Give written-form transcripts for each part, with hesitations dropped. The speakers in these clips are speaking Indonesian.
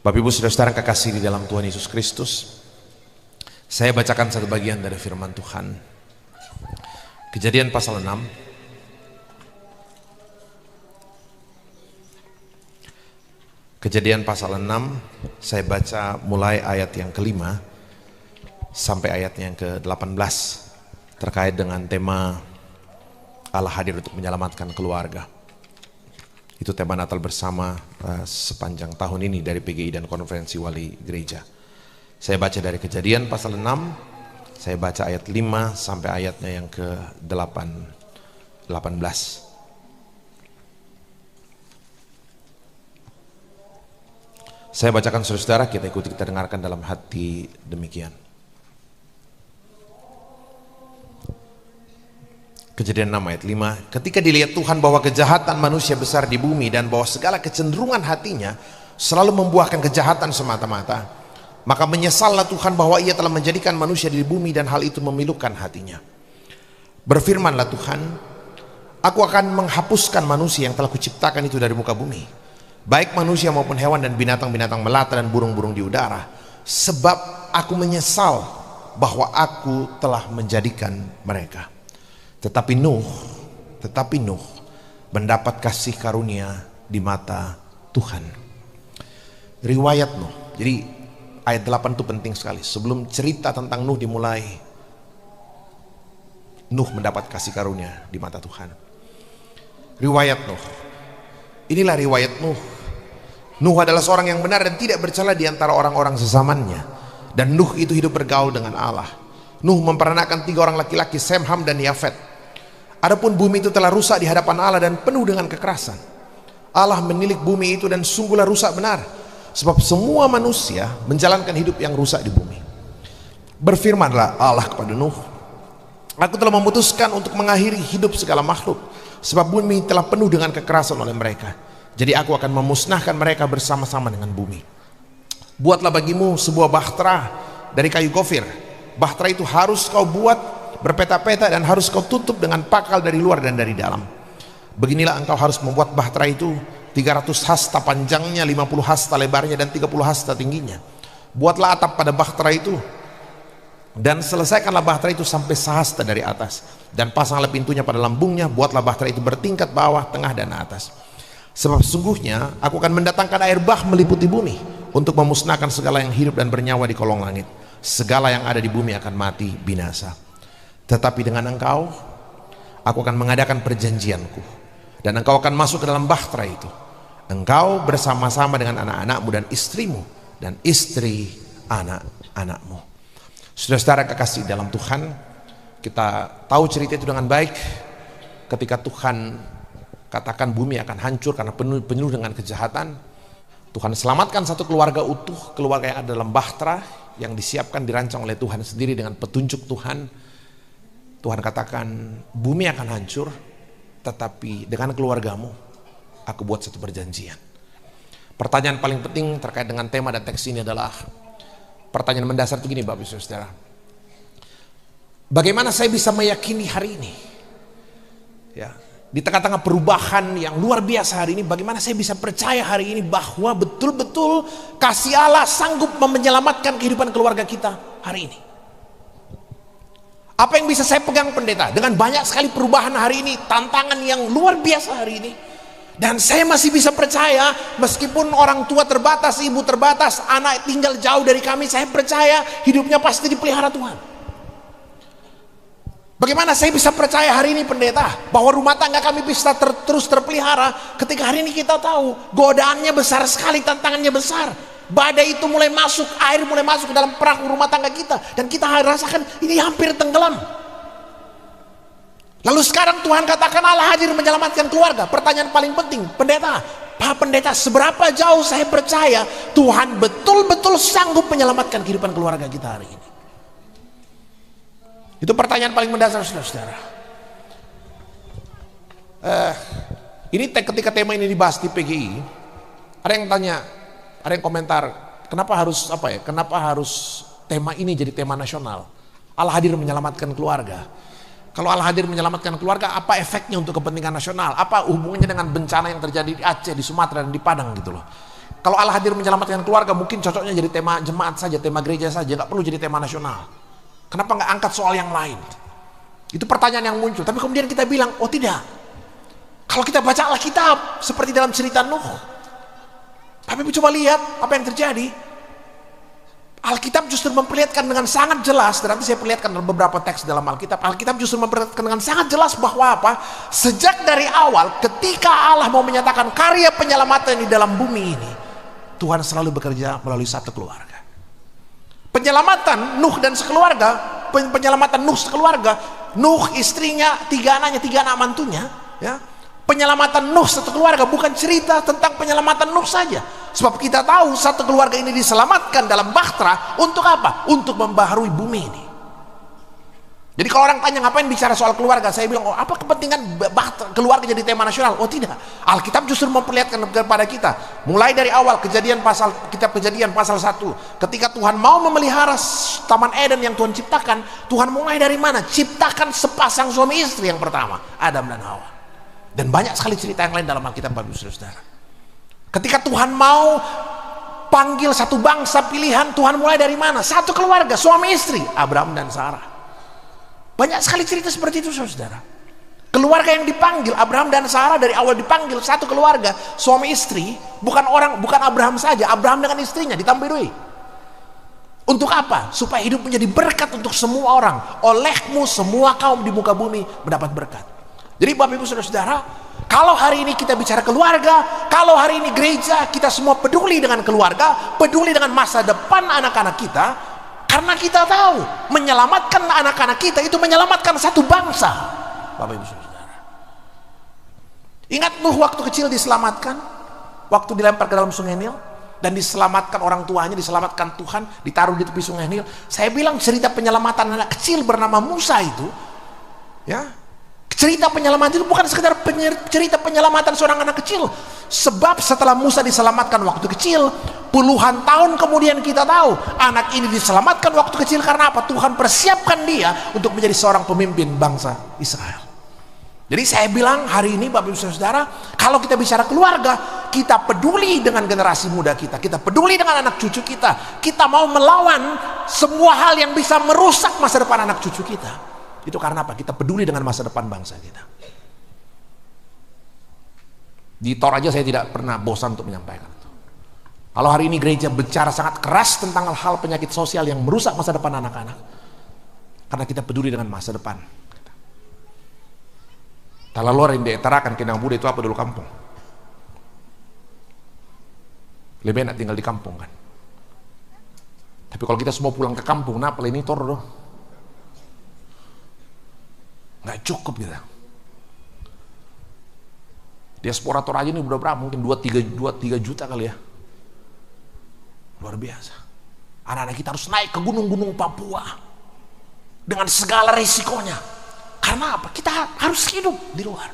Bapak Ibu saudara-saudara kekasih di dalam Tuhan Yesus Kristus, saya bacakan satu bagian dari firman Tuhan. Kejadian pasal 6. Kejadian pasal 6, saya baca mulai ayat yang kelima sampai ayatnya yang ke-18 terkait dengan tema Allah hadir untuk menyelamatkan keluarga. Itu tema Natal bersama sepanjang tahun ini dari PGI dan Konferensi Wali Gereja. Saya baca dari Kejadian pasal 6, saya baca ayat 5 sampai ayatnya yang ke-18. Saya bacakan saudara-saudara, kita ikuti, kita dengarkan dalam hati demikian. Kejadian 6 ayat 5, ketika dilihat Tuhan bahwa kejahatan manusia besar di bumi dan bahwa segala kecenderungan hatinya selalu membuahkan kejahatan semata-mata, maka menyesallah Tuhan bahwa ia telah menjadikan manusia di bumi dan hal itu memilukan hatinya. Berfirmanlah Tuhan, aku akan menghapuskan manusia yang telah kuciptakan itu dari muka bumi, baik manusia maupun hewan dan binatang-binatang melata dan burung-burung di udara, sebab aku menyesal bahwa aku telah menjadikan mereka. Tetapi Nuh mendapat kasih karunia di mata Tuhan. Riwayat Nuh. Jadi ayat 8 itu penting sekali. Sebelum cerita tentang Nuh dimulai, Nuh mendapat kasih karunia di mata Tuhan. Riwayat Nuh. Inilah riwayat Nuh. Nuh adalah seorang yang benar dan tidak bercela di antara orang-orang sezamannya. Dan Nuh itu hidup bergaul dengan Allah. Nuh memperanakan 3 orang laki-laki, Sem, Ham, dan Yafet. Adapun bumi itu telah rusak di hadapan Allah dan penuh dengan kekerasan. Allah menilik bumi itu dan sungguhlah rusak benar, sebab semua manusia menjalankan hidup yang rusak di bumi. Berfirmanlah Allah kepada Nuh, aku telah memutuskan untuk mengakhiri hidup segala makhluk, sebab bumi telah penuh dengan kekerasan oleh mereka. Jadi aku akan memusnahkan mereka bersama-sama dengan bumi. Buatlah bagimu sebuah bahtera dari kayu gofir. Bahtera itu harus kau buat berpeta-peta dan harus kau tutup dengan pakal dari luar dan dari dalam. Beginilah engkau harus membuat bahtera itu, 300 hasta panjangnya, 50 hasta lebarnya, dan 30 hasta tingginya. Buatlah atap pada bahtera itu dan selesaikanlah bahtera itu sampai sehasta dari atas, dan pasanglah pintunya pada lambungnya. Buatlah bahtera itu bertingkat bawah, tengah, dan atas. Sebab sesungguhnya aku akan mendatangkan air bah meliputi bumi untuk memusnahkan segala yang hidup dan bernyawa di kolong langit. Segala yang ada di bumi akan mati binasa. Tetapi dengan engkau, aku akan mengadakan perjanjianku, dan engkau akan masuk ke dalam bahtera itu, engkau bersama-sama dengan anak-anakmu dan istrimu, dan istri anak-anakmu. Saudara-saudara kekasih dalam Tuhan, kita tahu cerita itu dengan baik. Ketika Tuhan katakan bumi akan hancur karena penuh dengan kejahatan, Tuhan selamatkan satu keluarga utuh, keluarga yang ada dalam bahtera, yang disiapkan, dirancang oleh Tuhan sendiri dengan petunjuk Tuhan. Tuhan katakan bumi akan hancur, tetapi dengan keluargamu aku buat satu perjanjian. Pertanyaan paling penting terkait dengan tema dan teks ini adalah pertanyaan mendasar itu gini, Bapak Ibu Saudara. Bagaimana saya bisa meyakini hari ini? Ya, di tengah-tengah perubahan yang luar biasa hari ini, bagaimana saya bisa percaya hari ini bahwa betul-betul kasih Allah sanggup menyelamatkan kehidupan keluarga kita hari ini? Apa yang bisa saya pegang, pendeta? Dengan banyak sekali perubahan hari ini, tantangan yang luar biasa hari ini, dan saya masih bisa percaya meskipun orang tua terbatas, ibu terbatas, anak tinggal jauh dari kami, saya percaya hidupnya pasti dipelihara Tuhan. Bagaimana saya bisa percaya hari ini, pendeta, bahwa rumah tangga kami bisa terus terpelihara ketika hari ini kita tahu godaannya besar sekali, tantangannya besar. Badai itu mulai masuk, air mulai masuk ke dalam perahu rumah tangga kita, dan kita rasakan ini hampir tenggelam. Lalu sekarang Tuhan katakan Allah hadir menyelamatkan keluarga. Pertanyaan paling penting, pendeta, Pak Pendeta, seberapa jauh saya percaya Tuhan betul-betul sanggup menyelamatkan kehidupan keluarga kita hari ini? Itu pertanyaan paling mendasar, saudara-saudara. Ini ketika tema ini dibahas di PGI, ada yang tanya, ada yang komentar, kenapa harus tema ini jadi tema nasional? Allah hadir menyelamatkan keluarga. Kalau Allah hadir menyelamatkan keluarga, apa efeknya untuk kepentingan nasional? Apa hubungannya dengan bencana yang terjadi di Aceh, di Sumatera, dan di Padang gitu loh? Kalau Allah hadir menyelamatkan keluarga, mungkin cocoknya jadi tema jemaat saja, tema gereja saja, nggak perlu jadi tema nasional. Kenapa nggak angkat soal yang lain? Itu pertanyaan yang muncul. Tapi kemudian kita bilang, oh tidak. Kalau kita baca Alkitab seperti dalam cerita Nuh, tapi coba lihat apa yang terjadi. Alkitab justru memperlihatkan dengan sangat jelas, dan nanti saya perlihatkan dalam beberapa teks dalam Alkitab. Alkitab justru memperlihatkan dengan sangat jelas bahwa apa? Sejak dari awal, ketika Allah mau menyatakan karya penyelamatan di dalam bumi ini, Tuhan selalu bekerja melalui satu keluarga. Penyelamatan Nuh dan sekeluarga, penyelamatan Nuh sekeluarga, Nuh istrinya, 3 anaknya, 3 anak mantunya, ya. Penyelamatan Nuh satu keluarga bukan cerita tentang penyelamatan Nuh saja. Sebab kita tahu satu keluarga ini diselamatkan dalam bahtera untuk apa? Untuk membaharui bumi ini. Jadi kalau orang tanya ngapain bicara soal keluarga, saya bilang, oh apa kepentingan keluarga jadi tema nasional? Oh tidak, Alkitab justru memperlihatkan kepada kita, mulai dari awal kitab Kejadian pasal 1, ketika Tuhan mau memelihara Taman Eden yang Tuhan ciptakan, Tuhan mulai dari mana? Ciptakan sepasang suami istri yang pertama, Adam dan Hawa. Dan banyak sekali cerita yang lain dalam Alkitab, Bapak Ibu Saudara. Ketika Tuhan mau panggil satu bangsa pilihan, Tuhan mulai dari mana? Satu keluarga, suami istri, Abraham dan Sarah. Banyak sekali cerita seperti itu, saudara. Keluarga yang dipanggil, Abraham dan Sarah dari awal dipanggil satu keluarga, suami istri, bukan Abraham saja, Abraham dengan istrinya ditambah. Untuk apa? Supaya hidup menjadi berkat untuk semua orang. Olehmu semua kaum di muka bumi mendapat berkat. Jadi Bapak Ibu Saudara, kalau hari ini kita bicara keluarga, kalau hari ini gereja, kita semua peduli dengan keluarga, peduli dengan masa depan anak-anak kita. Karena kita tahu menyelamatkan anak-anak kita itu menyelamatkan satu bangsa. Bapak Ibu Saudara, ingat Nuh waktu kecil diselamatkan, waktu dilempar ke dalam sungai Nil, dan diselamatkan orang tuanya, diselamatkan Tuhan, ditaruh di tepi sungai Nil. Saya bilang cerita penyelamatan anak kecil bernama Musa itu, ya, cerita penyelamatan itu bukan sekedar cerita penyelamatan seorang anak kecil. Sebab setelah Musa diselamatkan waktu kecil, puluhan tahun kemudian kita tahu anak ini diselamatkan waktu kecil karena apa? Tuhan persiapkan dia untuk menjadi seorang pemimpin bangsa Israel. Jadi saya bilang hari ini Bapak Ibu Saudara, kalau kita bicara keluarga, kita peduli dengan generasi muda kita, kita peduli dengan anak cucu kita, kita mau melawan semua hal yang bisa merusak masa depan anak cucu kita. Itu karena apa? Kita peduli dengan masa depan bangsa kita. Di Toraja saya tidak pernah bosan untuk menyampaikan itu. Kalau hari ini gereja bicara sangat keras tentang hal-hal penyakit sosial yang merusak masa depan anak-anak, karena kita peduli dengan masa depan. Talalor yang dietarakan kenang muda itu apa dulu kampung. Lebih enak tinggal di kampung kan. Tapi kalau kita semua pulang ke kampung, nah ini toro doh. Nggak cukup kita. Diaspora Toraja ini udah berapa? Mungkin 2-3 juta kali ya. Luar biasa. Anak-anak kita harus naik ke gunung-gunung Papua dengan segala resikonya. Karena apa? Kita harus hidup di luar.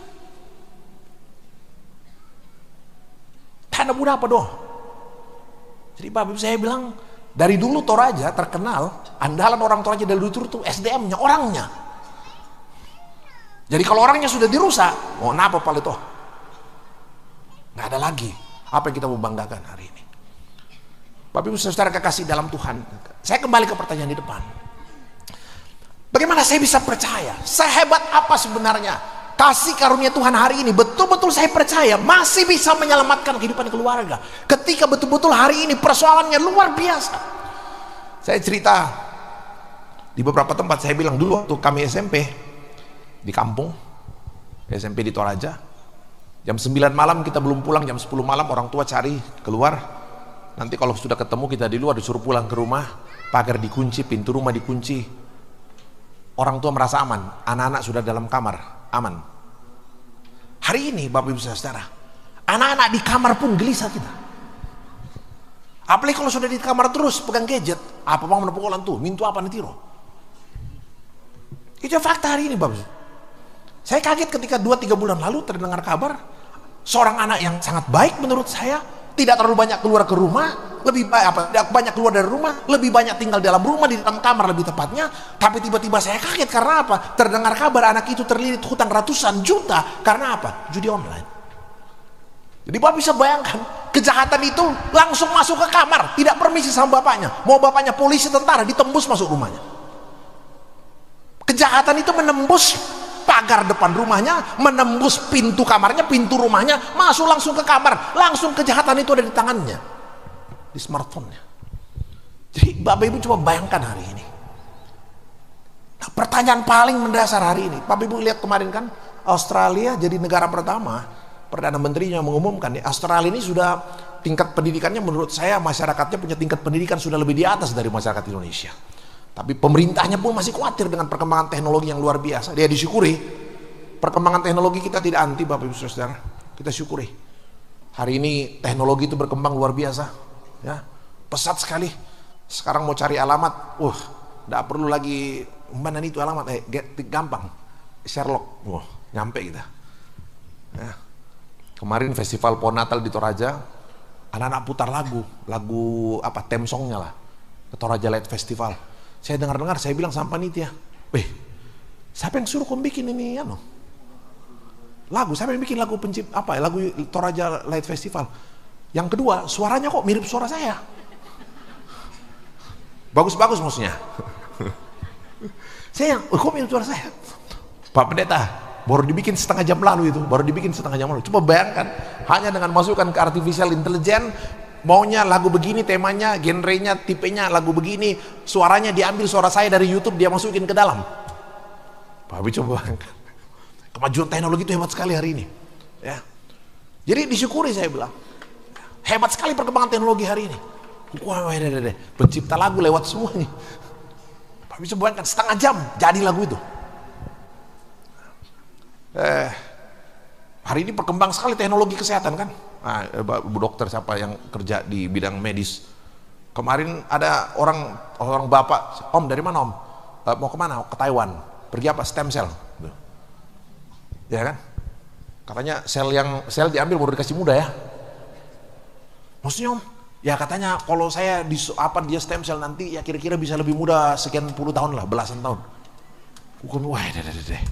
Tanda muda apa doh? Jadi Bapak Ibu saya bilang, dari dulu Toraja terkenal, andalan orang Toraja dari dulu itu SDM-nya, orangnya. Jadi kalau orangnya sudah dirusak, mau kenapa paling toh? Nggak ada lagi apa yang kita mau banggakan hari ini. Bapak Ibu Saudara kekasih dalam Tuhan, saya kembali ke pertanyaan di depan. Bagaimana saya bisa percaya? Sehebat apa sebenarnya kasih karunia Tuhan hari ini? Betul-betul saya percaya masih bisa menyelamatkan kehidupan keluarga. Ketika betul-betul hari ini persoalannya luar biasa. Saya cerita di beberapa tempat, saya bilang dulu waktu kami SMP di kampung, SMP di Toraja, jam 9 malam kita belum pulang, jam 10 malam orang tua cari keluar. Nanti kalau sudah ketemu kita di luar, disuruh pulang ke rumah, pagar dikunci, pintu rumah dikunci. Orang tua merasa aman, anak-anak sudah dalam kamar, aman. Hari ini Bapak Ibu Saudara, anak-anak di kamar pun gelisah kita. Apalagi kalau sudah di kamar terus pegang gadget, apa mau menepukolan tuh, mintu apa nanti roh. Itu fakta hari ini Bapak Ibu. Saya kaget ketika 2-3 bulan lalu terdengar kabar seorang anak yang sangat baik menurut saya, tidak terlalu banyak keluar ke rumah, tidak banyak keluar dari rumah, lebih banyak tinggal dalam rumah, di dalam kamar lebih tepatnya. Tapi tiba-tiba saya kaget karena apa? Terdengar kabar anak itu terlilit hutang ratusan juta karena apa? Judi online. Jadi Bapak bisa bayangkan, kejahatan itu langsung masuk ke kamar, tidak permisi sama bapaknya. Mau bapaknya polisi, tentara, ditembus masuk rumahnya. Kejahatan itu menembus pagar depan rumahnya, menembus pintu kamarnya, pintu rumahnya, masuk langsung ke kamar. Langsung kejahatan itu ada di tangannya, di smartphone-nya. Jadi Bapak Ibu coba bayangkan hari ini. Nah, pertanyaan paling mendasar hari ini, Bapak Ibu lihat kemarin kan, Australia jadi negara pertama, Perdana Menterinya mengumumkan, Australia ini sudah tingkat pendidikannya, menurut saya masyarakatnya punya tingkat pendidikan sudah lebih di atas dari masyarakat Indonesia. Tapi pemerintahnya pun masih khawatir dengan perkembangan teknologi yang luar biasa. Dia disyukuri, perkembangan teknologi kita tidak anti, Bapak Ibu Saudara. Kita syukuri. Hari ini teknologi itu berkembang luar biasa, ya, pesat sekali. Sekarang mau cari alamat, tidak perlu lagi mana itu alamat, gampang, Sherlock, nyampe kita. Ya. Kemarin festival pohon Natal di Toraja, anak-anak putar lagu apa, theme songnya lah, Toraja Light Festival. Saya dengar-dengar, saya bilang sama panitia, siapa yang suruh kamu bikin ini lagu? Siapa yang bikin lagu lagu Toraja Light Festival? Yang kedua, suaranya kok mirip suara saya. Bagus-bagus maksudnya. Saya, kok mirip suara saya? Pak Pendeta, baru dibikin setengah jam lalu itu, Coba bayangkan, hanya dengan masukkan ke artificial intelligence, maunya lagu begini, temanya, genrenya, tipenya lagu begini, suaranya diambil suara saya dari YouTube, dia masukin ke dalam. Bapak coba bayangkan, kemajuan teknologi itu hebat sekali hari ini, ya. Jadi disyukuri, saya bilang, hebat sekali perkembangan teknologi hari ini. Wah, pencipta lagu lewat semua nih. Bapak bisa bayangkan, setengah jam jadi lagu itu. Hari ini berkembang sekali teknologi kesehatan kan. Bu dokter siapa yang kerja di bidang medis, kemarin ada orang bapak, Om dari mana Om? Mau kemana? Ke Taiwan. Pergi apa? Stem cell, ya kan? Katanya sel diambil baru dikasih muda ya. Maksudnya Om? Ya katanya kalau saya dia stem cell nanti ya kira-kira bisa lebih muda sekian puluh tahun lah, belasan tahun. Wah, deh.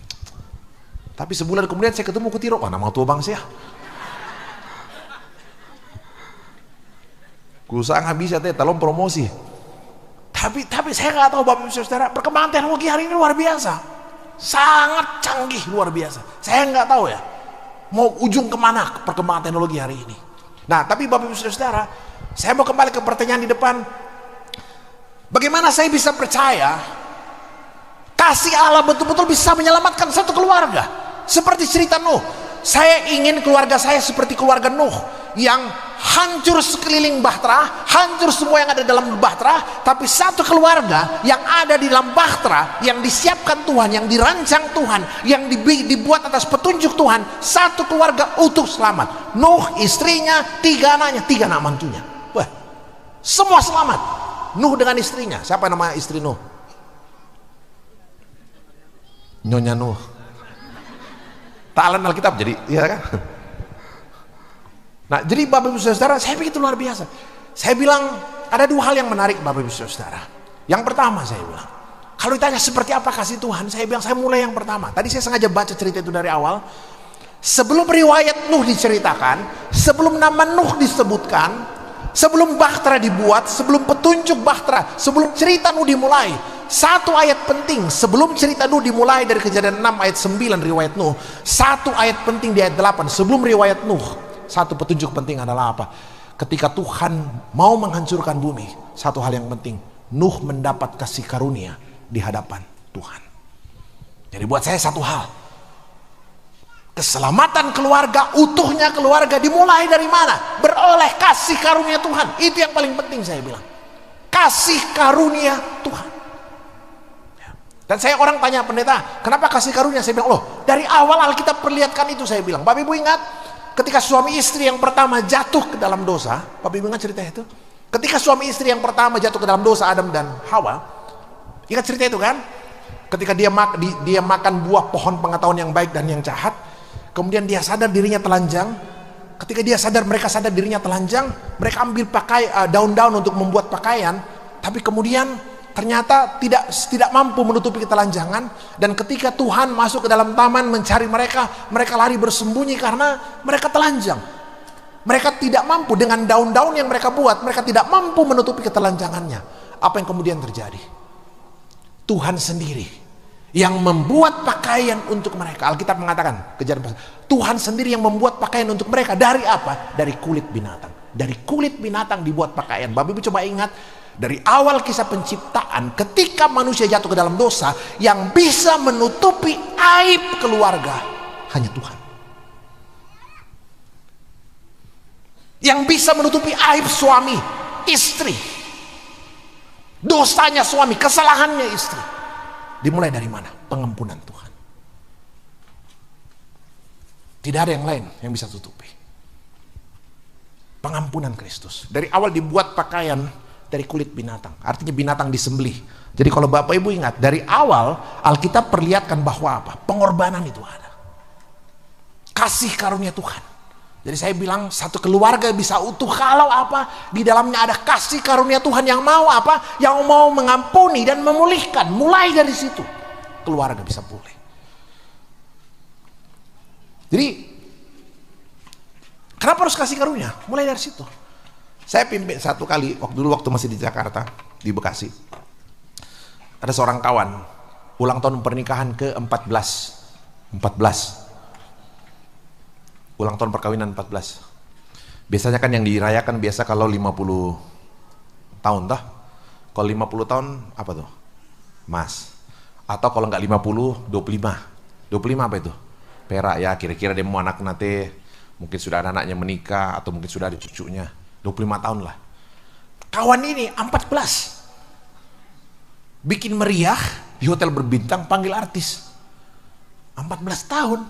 Tapi sebulan kemudian saya ketemu Kutiro, nama tua bangsa ya. Kusaha nggak bisa tolong promosi. Tapi saya nggak tahu Bapak Ibu Saudara, perkembangan teknologi hari ini luar biasa, sangat canggih, luar biasa. Saya nggak tahu ya, mau ujung kemana perkembangan teknologi hari ini. Nah, tapi Bapak Ibu Saudara, saya mau kembali ke pertanyaan di depan. Bagaimana saya bisa percaya kasih Allah betul-betul bisa menyelamatkan satu keluarga? Seperti cerita Nuh, saya ingin keluarga saya seperti keluarga Nuh yang hancur sekeliling bahtera, hancur semua yang ada dalam bahtera, tapi satu keluarga yang ada di dalam bahtera, yang disiapkan Tuhan, yang dirancang Tuhan, yang dibuat atas petunjuk Tuhan, satu keluarga utuh selamat. Nuh, istrinya, 3 anaknya, 3 anak mantunya, semua selamat. Nuh dengan istrinya, siapa nama istri Nuh? Nyonya Nuh. Ta'alan Alkitab jadi, ya kan? Nah, jadi Bapak Ibu Saudara, saya pikir itu luar biasa. Saya bilang, ada 2 hal yang menarik Bapak Ibu Saudara. Yang pertama saya bilang, kalau ditanya seperti apa kasih Tuhan, saya bilang, saya mulai yang pertama. Tadi saya sengaja baca cerita itu dari awal. Sebelum riwayat Nuh diceritakan, sebelum nama Nuh disebutkan, sebelum bahtera dibuat, sebelum petunjuk bahtera, sebelum cerita Nuh dimulai, satu ayat penting sebelum cerita Nuh dimulai dari Kejadian 6 ayat 9 riwayat Nuh, satu ayat penting di ayat 8 sebelum riwayat Nuh, satu petunjuk penting adalah apa? Ketika Tuhan mau menghancurkan bumi, satu hal yang penting, Nuh mendapat kasih karunia di hadapan Tuhan. Jadi buat saya satu hal, keselamatan keluarga, utuhnya keluarga dimulai dari mana? Beroleh kasih karunia Tuhan. Itu yang paling penting saya bilang, kasih karunia Tuhan. Dan saya orang tanya, pendeta, kenapa kasih karunia? Saya bilang, dari awal Alkitab perlihatkan itu. Saya bilang, Bapak Ibu ingat ketika suami istri yang pertama jatuh ke dalam dosa? Bapak Ibu ingat cerita itu? Ketika suami istri yang pertama jatuh ke dalam dosa, Adam dan Hawa, ingat cerita itu kan? Ketika dia makan buah pohon pengetahuan yang baik dan yang jahat, kemudian dia sadar dirinya telanjang. Ketika mereka sadar dirinya telanjang, mereka ambil daun-daun untuk membuat pakaian, tapi kemudian ternyata tidak mampu menutupi ketelanjangan. Dan ketika Tuhan masuk ke dalam taman mencari mereka, mereka lari bersembunyi karena mereka telanjang. Mereka tidak mampu dengan daun-daun yang mereka buat, mereka tidak mampu menutupi ketelanjangannya. Apa yang kemudian terjadi? Tuhan sendiri yang membuat pakaian untuk mereka. Alkitab mengatakan, Tuhan sendiri yang membuat pakaian untuk mereka. Dari apa? Dari kulit binatang. Dari kulit binatang dibuat pakaian. Bapak Ibu coba ingat, dari awal kisah penciptaan, ketika manusia jatuh ke dalam dosa, yang bisa menutupi aib keluarga hanya Tuhan. Yang bisa menutupi aib suami, istri, dosanya suami, kesalahannya istri, dimulai dari mana? Pengampunan Tuhan. Tidak ada yang lain yang bisa tutupi. Pengampunan Kristus. Dari awal dibuat pakaian dari kulit binatang, artinya binatang disembelih. Jadi kalau Bapak Ibu ingat, dari awal Alkitab perlihatkan bahwa apa? Pengorbanan itu ada, kasih karunia Tuhan. Jadi saya bilang satu keluarga bisa utuh kalau apa? Di dalamnya ada kasih karunia Tuhan yang mau apa? Yang mau mengampuni dan memulihkan. Mulai dari situ keluarga bisa pulih. Jadi kenapa harus kasih karunia? Mulai dari situ. Saya pimpin satu kali waktu masih di Jakarta, di Bekasi. Ada seorang kawan ulang tahun pernikahan ke-14. 14. Ulang tahun perkawinan 14. Biasanya kan yang dirayakan biasa kalau 50 tahun tah. Kalau 50 tahun apa tuh? Mas. Atau kalau nggak 50, 25. 25 apa itu? Perak ya, kira-kira dia mau anak nanti, mungkin sudah ada anaknya menikah atau mungkin sudah ada cucunya. 25 tahun lah. Kawan ini 14. Bikin meriah di hotel berbintang, panggil artis. 14 tahun.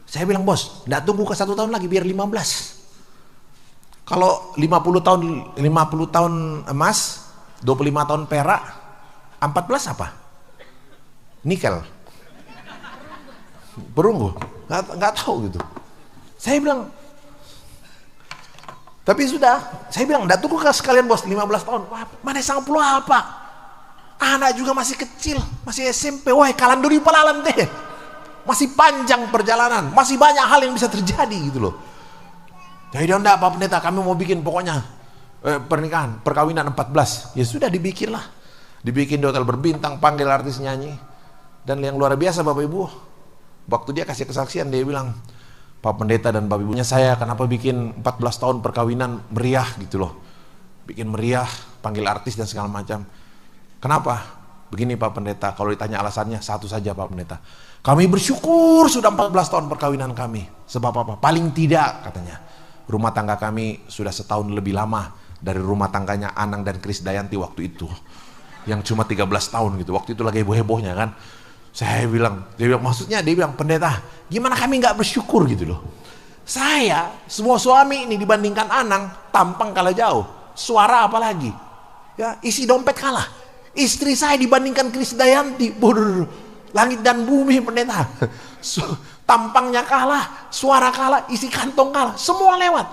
Saya bilang, bos, enggak tunggu ke 1 tahun lagi, biar 15. Kalau 50 tahun emas, 25 tahun perak, 14 apa? Nikel. Perunggu. Enggak tahu gitu. Saya bilang, tapi sudah, saya bilang, enggak tunggu ke sekalian bos, 15 tahun. Wah, mana sanggup puluh apa? Anak juga masih kecil, masih SMP. Wah, kalan duri palalan deh. Masih panjang perjalanan, masih banyak hal yang bisa terjadi gitu loh. Jadi dia enggak, Pak Pendeta, kami mau bikin pokoknya pernikahan, perkawinan 14. Ya sudah, dibikin lah. Dibikin di hotel berbintang, panggil artis nyanyi. Dan yang luar biasa Bapak Ibu, waktu dia kasih kesaksian, dia bilang, Pak Pendeta dan Bapak Ibunya, saya kenapa bikin 14 tahun perkawinan meriah gitu loh. Bikin meriah, panggil artis dan segala macam. Kenapa? Begini Pak Pendeta, kalau ditanya alasannya, satu saja Pak Pendeta. Kami bersyukur sudah 14 tahun perkawinan kami. Sebab apa? Paling tidak katanya, rumah tangga kami sudah setahun lebih lama dari rumah tangganya Anang dan Kris Dayanti waktu itu. Yang cuma 13 tahun gitu. Waktu itu lagi heboh-hebohnya kan. Dia bilang, maksudnya dia bilang, Pendeta, gimana kami nggak bersyukur gitu loh. Saya, semua suami ini dibandingkan Anang, tampang kalah jauh. Suara apalagi. Ya, isi dompet kalah. Istri saya dibandingkan Kris Dayanti, langit dan bumi Pendeta. Tampangnya kalah, suara kalah, isi kantong kalah, semua lewat.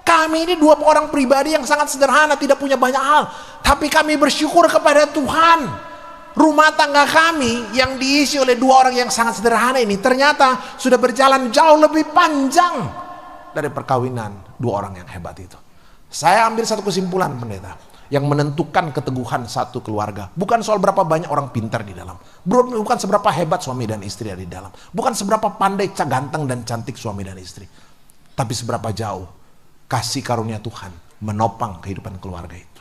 Kami ini dua orang pribadi yang sangat sederhana, tidak punya banyak hal, tapi kami bersyukur kepada Tuhan. Rumah tangga kami yang diisi oleh dua orang yang sangat sederhana ini ternyata sudah berjalan jauh lebih panjang dari perkawinan dua orang yang hebat itu. Saya ambil satu kesimpulan Pendeta, yang menentukan keteguhan satu keluarga bukan soal berapa banyak orang pintar di dalam, bukan seberapa hebat suami dan istri ada di dalam, bukan seberapa pandai, ganteng dan cantik suami dan istri, tapi seberapa jauh kasih karunia Tuhan menopang kehidupan keluarga itu.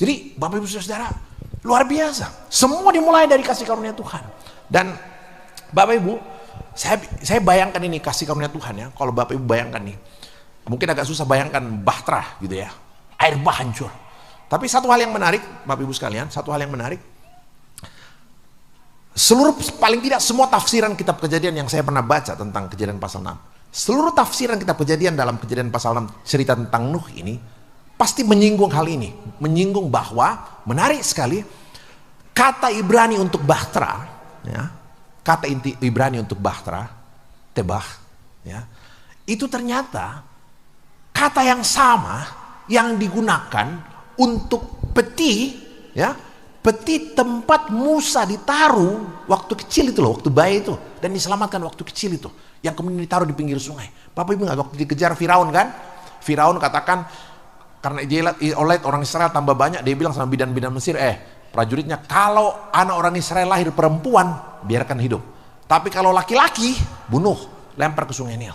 Jadi Bapak Ibu Saudara, luar biasa, semua dimulai dari kasih karunia Tuhan. Dan Bapak Ibu, saya bayangkan ini kasih karunia Tuhan ya. Kalau Bapak Ibu bayangkan nih, mungkin agak susah bayangkan bahtera gitu ya, air bah hancur. Tapi satu hal yang menarik, Bapak Ibu sekalian, satu hal yang menarik, seluruh, paling tidak semua tafsiran kitab Kejadian yang saya pernah baca tentang Kejadian pasal 6, seluruh tafsiran kitab Kejadian dalam Kejadian pasal 6 cerita tentang Nuh ini pasti menyinggung hal ini, menyinggung bahwa, menarik sekali, kata Ibrani untuk bahtera ya, kata inti Ibrani untuk bahtera, tebah ya, itu ternyata kata yang sama yang digunakan untuk peti ya, peti tempat Musa ditaruh waktu kecil itu loh, waktu bayi itu, dan diselamatkan waktu kecil itu, yang kemudian ditaruh di pinggir sungai. Bapak Ibu ingat waktu dikejar Firaun kan? Firaun katakan karena dia lihat orang Israel tambah banyak, dia bilang sama bidan-bidan Mesir, prajuritnya, kalau anak orang Israel lahir perempuan, biarkan hidup. Tapi kalau laki-laki, bunuh, lempar ke sungai Nil.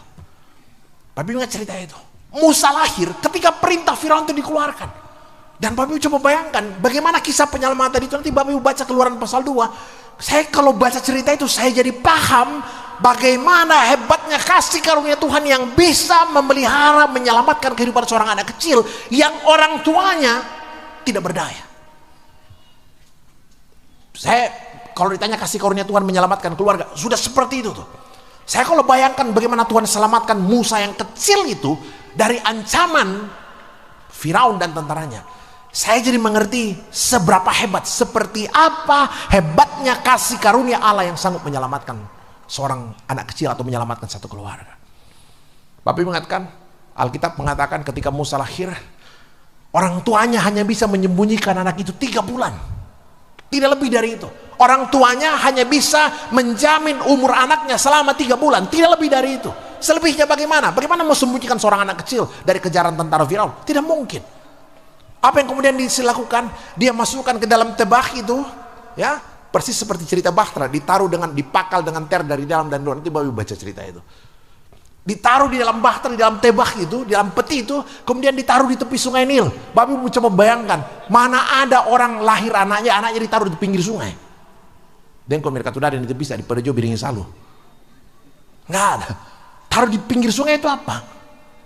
Bapak Ibu ingat cerita itu? Musa lahir ketika perintah Firaun itu dikeluarkan. Dan Bapak Ibu coba bayangkan bagaimana kisah penyelamatan itu. Nanti Bapak Ibu baca Keluaran pasal 2. Saya kalau baca cerita itu saya jadi paham bagaimana hebatnya kasih karunia Tuhan yang bisa memelihara, menyelamatkan kehidupan seorang anak kecil yang orang tuanya tidak berdaya. Saya kalau ditanya kasih karunia Tuhan menyelamatkan keluarga, sudah seperti itu tuh. Saya kalau bayangkan bagaimana Tuhan selamatkan Musa yang kecil itu dari ancaman Firaun dan tentaranya, saya jadi mengerti seberapa hebat, seperti apa hebatnya kasih karunia Allah yang sanggup menyelamatkan seorang anak kecil atau menyelamatkan satu keluarga. Bapak Ibu mengatakan, Alkitab mengatakan ketika Musa lahir, orang tuanya hanya bisa menyembunyikan anak itu 3 bulan. Tidak lebih dari itu. Orang tuanya hanya bisa menjamin umur anaknya selama 3 bulan. Tidak lebih dari itu. Selebihnya bagaimana? Bagaimana mau sembunyikan seorang anak kecil dari kejaran tentara Firaun? Tidak mungkin. Apa yang kemudian dilakukan? Dia masukkan ke dalam tebah itu, ya, persis seperti cerita Bahtera, ditaruh dengan dipakal dengan ter dari dalam dan luar. Nanti Bapak baca cerita itu. Ditaruh di dalam Bahtera, di dalam tebah itu, di dalam peti itu, kemudian ditaruh di tepi sungai Nil. Bapak Ibu coba bayangkan, mana ada orang lahir anaknya ditaruh di pinggir sungai. Dan kalau mereka tuh ada di tepi, di Perejo Biringin Salu. Nggak ada. Taruh di pinggir sungai itu apa?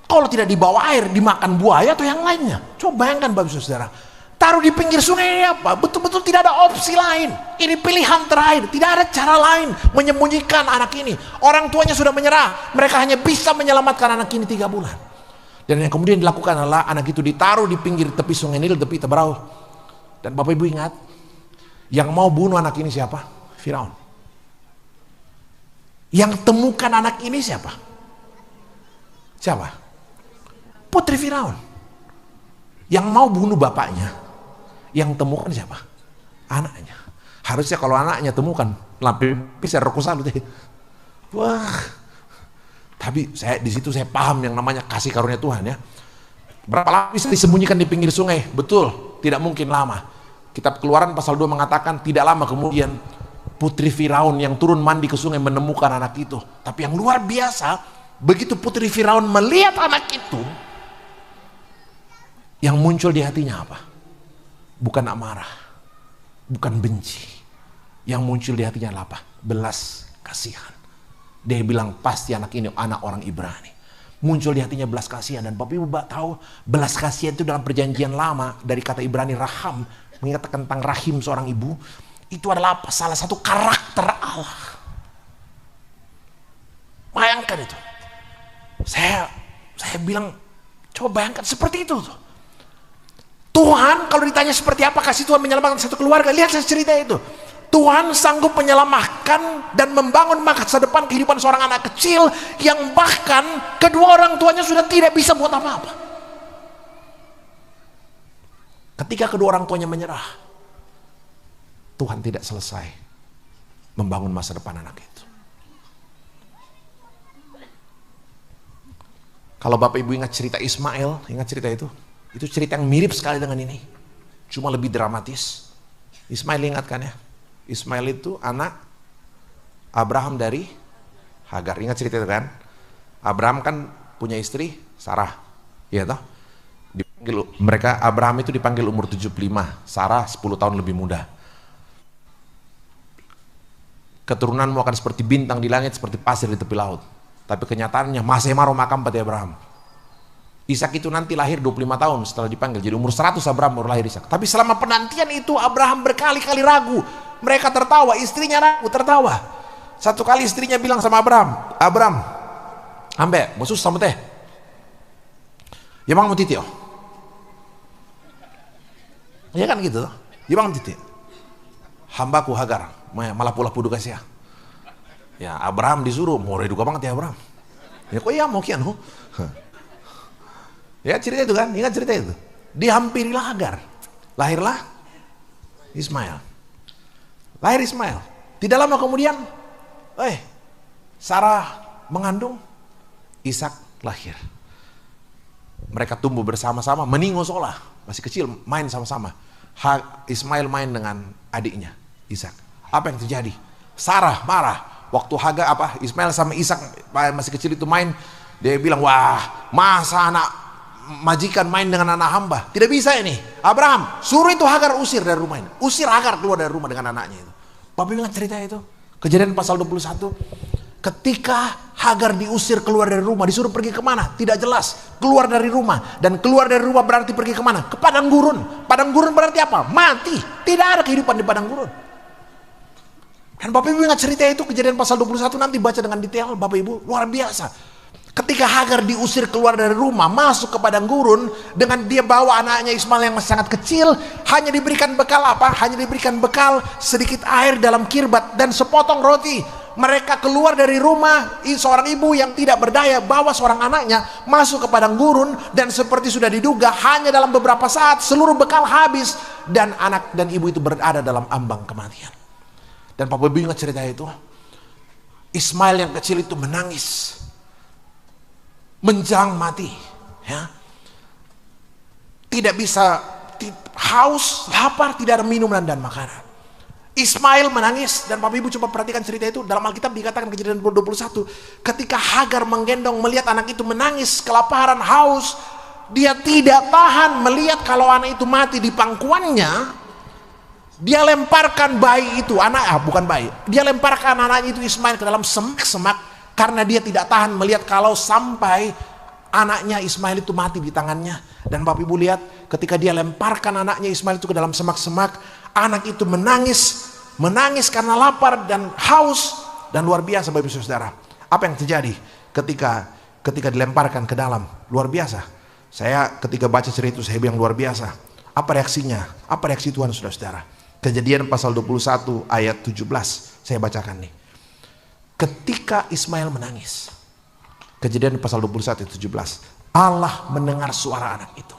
Kalau tidak dibawa air, dimakan buaya atau yang lainnya. Coba bayangkan Bapak Ibu Saudara. Taruh di pinggir sungai apa? Betul-betul tidak ada opsi lain. Ini pilihan terakhir. Tidak ada cara lain menyembunyikan anak ini. Orang tuanya sudah menyerah. Mereka hanya bisa menyelamatkan anak ini 3 bulan. Dan yang kemudian dilakukan adalah anak itu ditaruh di pinggir tepi sungai Nil, tepi Teberau. Dan Bapak Ibu ingat, yang mau bunuh anak ini siapa? Firaun. Yang temukan anak ini siapa? Siapa? Putri Firaun. Yang mau bunuh bapaknya, yang temukan siapa? Anaknya. Harusnya kalau anaknya temukan, lapis rokusa lu deh. Wah. Tapi di situ saya paham yang namanya kasih karunia Tuhan ya. Berapa lama bisa disembunyikan di pinggir sungai? Betul, tidak mungkin lama. Kitab Keluaran pasal 2 mengatakan tidak lama kemudian putri Firaun yang turun mandi ke sungai menemukan anak itu. Tapi yang luar biasa, begitu putri Firaun melihat anak itu, yang muncul di hatinya apa? Bukan amarah, bukan benci. Yang muncul di hatinya adalah apa? Belas kasihan. Dia bilang pasti anak ini anak orang Ibrani. Muncul di hatinya belas kasihan. Dan Bapak Ibu tahu belas kasihan itu dalam perjanjian lama dari kata Ibrani raham, mengatakan tentang rahim seorang ibu. Itu adalah apa? Salah satu karakter Allah. Bayangkan itu. Saya bilang coba bayangkan seperti itu tuh. Tuhan kalau ditanya seperti apa kasih Tuhan menyelamatkan satu keluarga, lihat saya cerita itu. Tuhan sanggup menyelamatkan dan membangun masa depan kehidupan seorang anak kecil yang bahkan kedua orang tuanya sudah tidak bisa buat apa-apa. Ketika kedua orang tuanya menyerah, Tuhan tidak selesai membangun masa depan anak itu. Kalau Bapak Ibu ingat cerita Ismail, ingat cerita itu? Itu cerita yang mirip sekali dengan ini, cuma lebih dramatis. Ismail ingat kan ya? Ismail itu anak Abraham dari Hagar. Ingat cerita itu kan? Abraham kan punya istri Sarah, iya toh? Abraham itu dipanggil umur 75, Sarah 10 tahun lebih muda. Keturunanmu akan seperti bintang di langit, seperti pasir di tepi laut. Tapi kenyataannya masih marah makam pada Abraham. Ishak itu nanti lahir 25 tahun setelah dipanggil. Jadi umur 100 Abraham baru lahir Ishak. Tapi selama penantian itu Abraham berkali-kali ragu. Mereka tertawa, istrinya ragu, tertawa. Satu kali istrinya bilang sama Abraham, ambe, musus sama teh. Ya bang mau titi oh. Ya kan gitu. Ya bang titi. Hambaku Hagar, malah pula pudu kasih ya. Ya Abraham disuruh, mau reduka banget ya Abraham. Ya kok ya mau kian ho. Ya cerita itu kan, ingat cerita itu. Dihampirilah Hagar. Lahirlah Ismail. Lahir Ismail. Tidak lama kemudian, Sarah mengandung, Ishak lahir. Mereka tumbuh bersama-sama, meningosolah, masih kecil, main sama-sama. Ismail main dengan adiknya, Ishak. Apa yang terjadi? Sarah marah. Waktu Ismail sama Ishak masih kecil itu main, dia bilang, wah, masa anak majikan main dengan anak hamba? Tidak bisa ini. Abraham, suruh itu Hagar usir dari rumah ini. Usir Hagar keluar dari rumah dengan anaknya itu. Bapak ingat cerita itu? Kejadian pasal 21. Ketika Hagar diusir keluar dari rumah, disuruh pergi kemana? Tidak jelas. Keluar dari rumah. Dan keluar dari rumah berarti pergi kemana? Ke padang gurun. Padang gurun berarti apa? Mati. Tidak ada kehidupan di padang gurun. Dan Bapak Ibu ingat cerita itu, kejadian pasal 21, nanti baca dengan detail Bapak Ibu, luar biasa. Ketika Hagar diusir keluar dari rumah, masuk ke padang gurun, dengan dia bawa anaknya Ismail yang masih sangat kecil, hanya diberikan bekal apa? Hanya diberikan bekal sedikit air dalam kirbat dan sepotong roti. Mereka keluar dari rumah, seorang ibu yang tidak berdaya bawa seorang anaknya masuk ke padang gurun, dan seperti sudah diduga, hanya dalam beberapa saat seluruh bekal habis, dan anak dan ibu itu berada dalam ambang kematian. Dan Bapak Ibu ingat cerita itu? Ismail yang kecil itu menangis, menjelang mati, ya. Tidak bisa, haus, lapar, tidak ada minuman dan makanan. Ismail menangis, dan Bapak Ibu coba perhatikan cerita itu. Dalam Alkitab dikatakan kejadian 21, ketika Hagar menggendong melihat anak itu menangis, kelaparan, haus, dia tidak tahan melihat kalau anak itu mati di pangkuannya. Dia lemparkan bayi itu, dia lemparkan anaknya itu Ismail ke dalam semak-semak, karena dia tidak tahan melihat kalau sampai anaknya Ismail itu mati di tangannya. Dan Bapak Ibu lihat, ketika dia lemparkan anaknya Ismail itu ke dalam semak-semak, anak itu menangis karena lapar dan haus, dan luar biasa Bapak Ibu Saudara. Apa yang terjadi ketika dilemparkan ke dalam? Luar biasa. Saya ketika baca cerita itu, saya bilang luar biasa. Apa reaksinya? Apa reaksi Tuhan, saudara-saudara? Kejadian pasal 21 ayat 17, saya bacakan nih. Ketika Ismail menangis, kejadian pasal 21 ayat 17, Allah mendengar suara anak itu.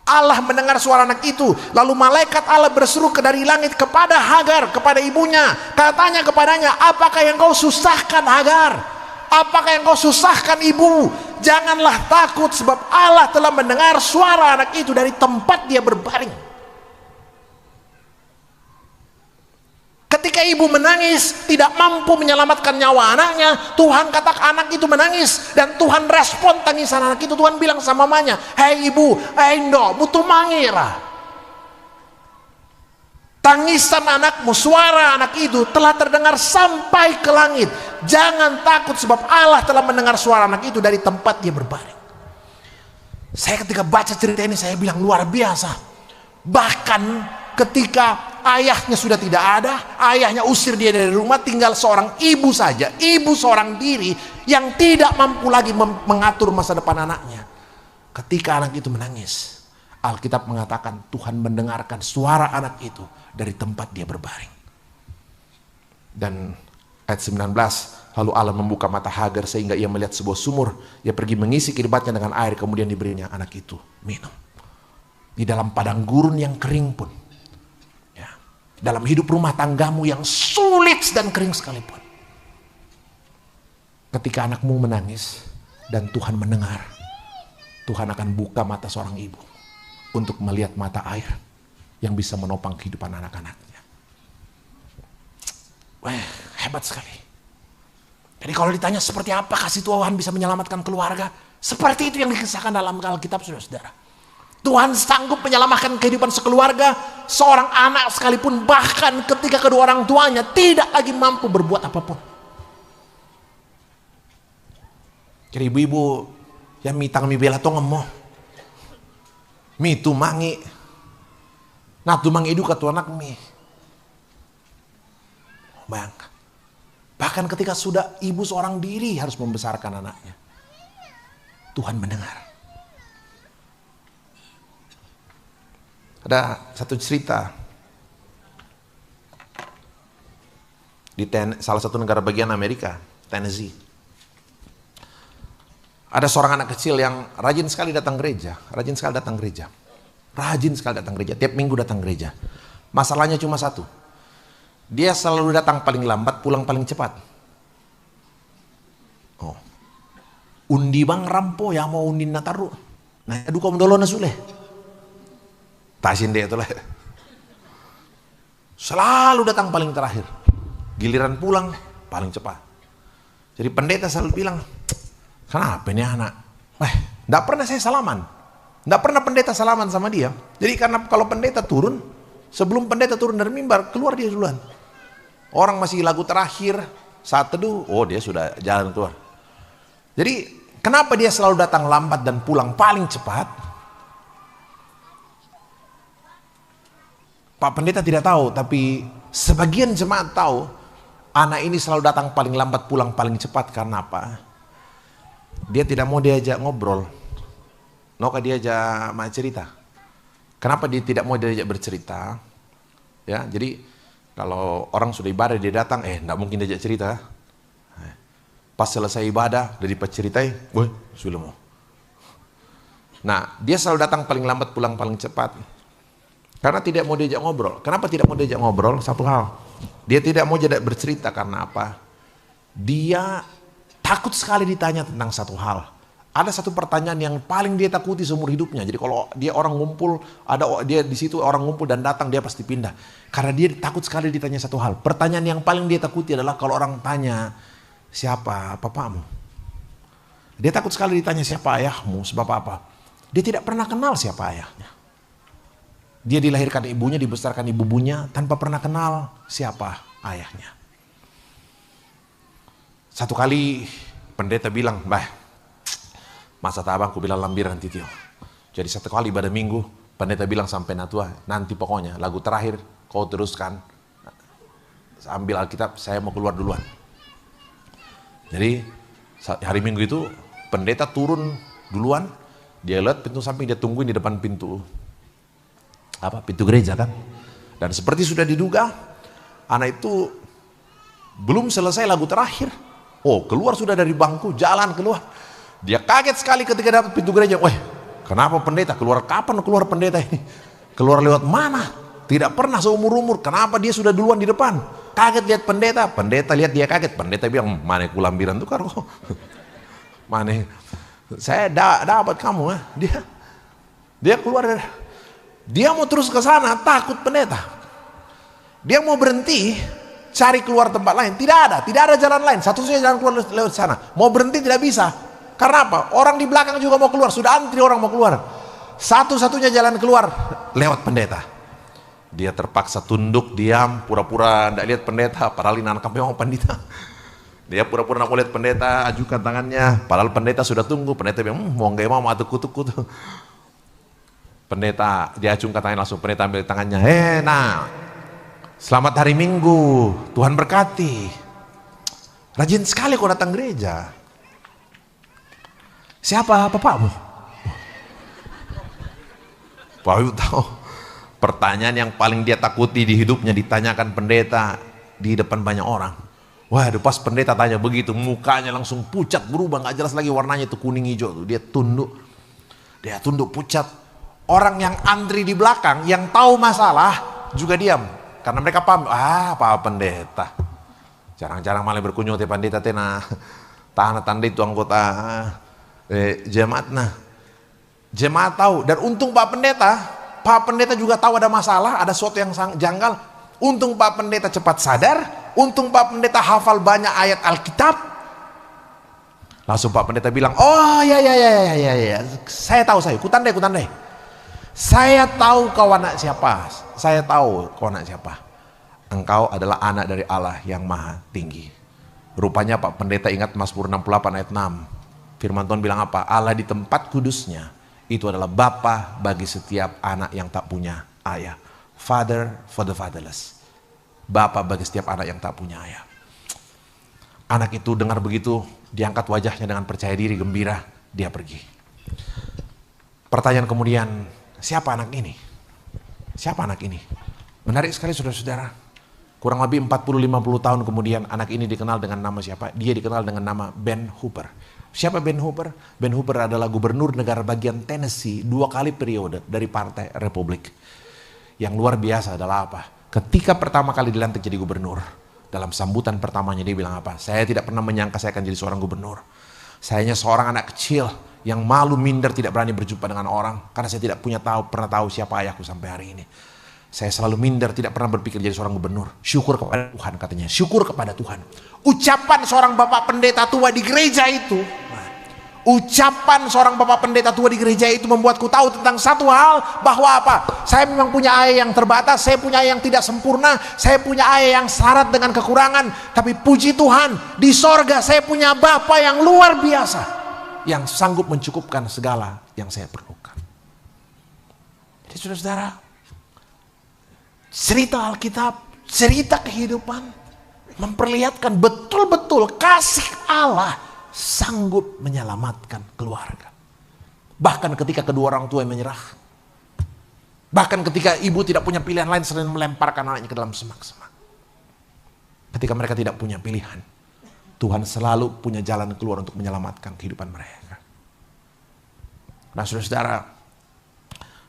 Allah mendengar suara anak itu. Lalu malaikat Allah berseru dari langit kepada Hagar, kepada ibunya. Katanya kepadanya, apakah yang kau susahkan Hagar? Apakah yang kau susahkan ibu? Janganlah takut, sebab Allah telah mendengar suara anak itu dari tempat dia berbaring. Ketika ibu menangis, tidak mampu menyelamatkan nyawa anaknya, Tuhan katakan anak itu menangis, dan Tuhan respon tangisan anak itu. Tuhan bilang sama mamanya, hei ibu, butuh mangira. Tangisan anakmu, suara anak itu telah terdengar sampai ke langit. Jangan takut, sebab Allah telah mendengar suara anak itu dari tempat dia berbaring. Saya ketika baca cerita ini, saya bilang luar biasa. Bahkan ketika ayahnya sudah tidak ada, ayahnya usir dia dari rumah, tinggal seorang ibu saja, ibu seorang diri yang tidak mampu lagi mengatur masa depan anaknya. Ketika anak itu menangis, Alkitab mengatakan Tuhan mendengarkan suara anak itu dari tempat dia berbaring. Dan ayat 19, lalu Allah membuka mata Hagar sehingga ia melihat sebuah sumur. Ia pergi mengisi kirbatnya dengan air, kemudian diberinya anak itu minum. Di dalam padang gurun yang kering pun, dalam hidup rumah tanggamu yang sulit dan kering sekalipun, ketika anakmu menangis dan Tuhan mendengar, Tuhan akan buka mata seorang ibu untuk melihat mata air yang bisa menopang kehidupan anak-anaknya. Wah, hebat sekali. Jadi kalau ditanya seperti apa kasih Tuhan bisa menyelamatkan keluarga, seperti itu yang dikisahkan dalam Alkitab, saudara-saudara. Tuhan sanggup menyelamatkan kehidupan sekeluarga, seorang anak sekalipun, bahkan ketika kedua orang tuanya tidak lagi mampu berbuat apapun. Jadi ibu-ibu yang mitang mi bela to ngemo, mi tu mangi, nah tu mangi idu katu anak mi. Bayangkan, bahkan ketika sudah ibu seorang diri harus membesarkan anaknya, Tuhan mendengar. Ada satu cerita di salah satu negara bagian Amerika, Tennessee. Ada seorang anak kecil yang rajin sekali datang gereja, Tiap minggu datang gereja. Masalahnya cuma satu. Dia selalu datang paling lambat, pulang paling cepat. Oh. Undi bang rampo ya mau undi nataru. Nah, aduh kamu dolo nasule. Tasin dia itulah. Selalu datang paling terakhir. Giliran pulang paling cepat. Jadi pendeta selalu bilang, kenapa ini anak? Enggak pernah saya salaman. Enggak pernah pendeta salaman sama dia. Jadi karena kalau pendeta turun, sebelum pendeta turun dari mimbar, keluar dia duluan. Orang masih lagu terakhir, saat teduh, oh dia sudah jalan keluar. Jadi kenapa dia selalu datang lambat dan pulang paling cepat? Pak pendeta tidak tahu, tapi sebagian jemaat tahu, anak ini selalu datang paling lambat, pulang paling cepat. Karena apa? Dia tidak mau diajak ngobrol. Noka diajak cerita. Kenapa dia tidak mau diajak bercerita? Ya, jadi kalau orang sudah ibadah dia datang, enggak mungkin diajak cerita. Pas selesai ibadah, dari ceritai, woi, sudah mau. Nah, dia selalu datang paling lambat, pulang paling cepat. Karena tidak mau diajak ngobrol. Kenapa tidak mau diajak ngobrol? Satu hal. Dia tidak mau jadi bercerita karena apa? Dia takut sekali ditanya tentang satu hal. Ada satu pertanyaan yang paling dia takuti seumur hidupnya. Jadi kalau dia orang ngumpul, ada dia di situ orang ngumpul dan datang, dia pasti pindah. Karena dia takut sekali ditanya satu hal. Pertanyaan yang paling dia takuti adalah kalau orang tanya, siapa papamu? Dia takut sekali ditanya siapa ayahmu, sebab apa? Dia tidak pernah kenal siapa ayahnya. Dia dilahirkan ibunya, dibesarkan ibunya tanpa pernah kenal siapa ayahnya. Satu kali pendeta bilang, masa tabang ku bilang lambiran titio. Jadi satu kali pada minggu, pendeta bilang sampai natua, nanti pokoknya lagu terakhir kau teruskan. Ambil Alkitab, saya mau keluar duluan. Jadi hari minggu itu pendeta turun duluan, dia lihat pintu samping, dia tungguin di depan pintu pintu gereja kan. Dan seperti sudah diduga, anak itu belum selesai lagu terakhir, keluar sudah dari bangku, jalan keluar. Dia kaget sekali ketika dapat pintu gereja. Kenapa pendeta? Keluar kapan keluar pendeta ini? Keluar lewat mana? Tidak pernah seumur-umur. Kenapa dia sudah duluan di depan? Kaget lihat pendeta. Pendeta lihat dia kaget. Pendeta bilang, mana kulambiran tuh karo? Mana? Saya dapat kamu. Dia keluar dari... Dia mau terus ke sana, takut pendeta. Dia mau berhenti, cari keluar tempat lain. Tidak ada jalan lain. Satu-satunya jalan keluar lewat sana. Mau berhenti tidak bisa. Karena apa? Orang di belakang juga mau keluar. Sudah antri orang mau keluar. Satu-satunya jalan keluar lewat pendeta. Dia terpaksa tunduk, diam, pura-pura tidak lihat pendeta. Padahal ini anak memang pendeta. Dia pura-pura tidak mau lihat pendeta, ajukan tangannya. Padahal pendeta sudah tunggu. Pendeta bilang, mau nggak mau atau kutuk-kutuk. Pendeta, dia acungkan tangan langsung. Pendeta ambil tangannya. Selamat hari Minggu. Tuhan berkati. Rajin sekali kau datang gereja. Siapa bapakmu? Pak Ibu tahu pertanyaan yang paling dia takuti di hidupnya ditanyakan pendeta di depan banyak orang. Waduh, pas pendeta tanya begitu, mukanya langsung pucat, berubah, nggak jelas lagi warnanya, itu kuning hijau tuh. Dia tunduk pucat. Orang yang antri di belakang yang tahu masalah juga diam karena mereka paham, Pak pendeta. Jarang-jarang malah berkunjung te pendeta tena tanda itu anggota jemaat. Jemaat tahu, dan untung Pak Pendeta juga tahu ada masalah, ada sesuatu yang janggal. Untung Pak Pendeta cepat sadar, untung Pak Pendeta hafal banyak ayat Alkitab. Langsung Pak Pendeta bilang, ya, saya tahu, kutandai. Saya tahu kau anak siapa. Engkau adalah anak dari Allah yang maha tinggi. Rupanya Pak Pendeta ingat Mazmur 68 ayat 6. Firman Tuhan bilang apa? Allah di tempat kudusnya itu adalah Bapa bagi setiap anak yang tak punya ayah. Father for the fatherless. Bapa bagi setiap anak yang tak punya ayah. Anak itu dengar begitu, diangkat wajahnya dengan percaya diri, gembira, dia pergi. Pertanyaan kemudian, siapa anak ini? Siapa anak ini? Menarik sekali saudara-saudara. Kurang lebih 40-50 tahun kemudian anak ini dikenal dengan nama siapa? Dia dikenal dengan nama Ben Hooper. Siapa Ben Hooper? Ben Hooper adalah gubernur negara bagian Tennessee 2 kali periode dari Partai Republik. yang luar biasa adalah apa? Ketika pertama kali dilantik jadi gubernur, dalam sambutan pertamanya dia bilang apa? Saya tidak pernah menyangka saya akan jadi seorang gubernur. Saya hanya seorang anak kecil yang malu, minder, tidak berani berjumpa dengan orang karena saya tidak pernah tahu siapa ayahku sampai hari ini. Saya selalu minder, tidak pernah berpikir jadi seorang gubernur. Syukur kepada Tuhan katanya, syukur kepada Tuhan. Ucapan seorang bapak pendeta tua di gereja itu, ucapan seorang bapak pendeta tua di gereja itu membuatku tahu tentang satu hal, bahwa apa? Saya memang punya ayah yang terbatas, saya punya ayah yang tidak sempurna, saya punya ayah yang syarat dengan kekurangan, tapi puji Tuhan, di sorga saya punya Bapa yang luar biasa, yang sanggup mencukupkan segala yang saya perlukan. Jadi saudara-saudara, cerita Alkitab, cerita kehidupan memperlihatkan betul-betul kasih Allah sanggup menyelamatkan keluarga. Bahkan ketika kedua orang tua yang menyerah, bahkan ketika ibu tidak punya pilihan lain selain melemparkan anaknya ke dalam semak-semak, ketika mereka tidak punya pilihan, Tuhan selalu punya jalan keluar untuk menyelamatkan kehidupan mereka. Nah saudara-saudara,